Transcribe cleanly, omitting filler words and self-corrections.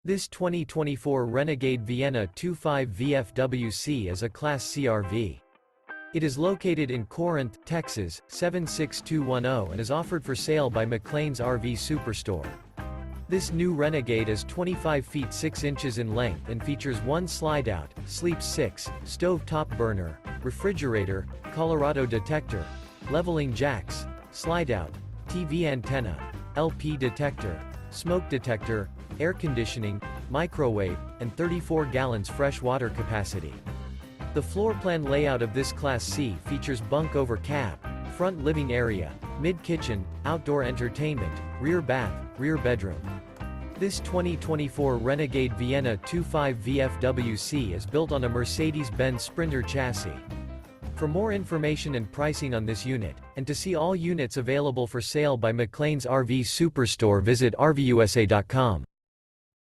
This 2024 Renegade Vienna 25 VFWC is a Class C RV. It is located in Corinth, Texas, 76210 and is offered for sale by McClain's RV Superstore. This new Renegade is 25 feet 6 inches in length and features one slide-out, sleeps 6, stove-top burner, refrigerator, Colorado detector, leveling jacks, slide-out, TV antenna, LP detector, smoke detector, air conditioning, microwave, and 34 gallons fresh water capacity. The floor plan layout of this Class C features bunk over cab, front living area, mid-kitchen, outdoor entertainment, rear bath, rear bedroom. This 2024 Renegade Vienna 25 VFWC is built on a Mercedes-Benz Sprinter chassis. For more information and pricing on this unit, and to see all units available for sale by McClain's RV Superstore, visit RVUSA.com.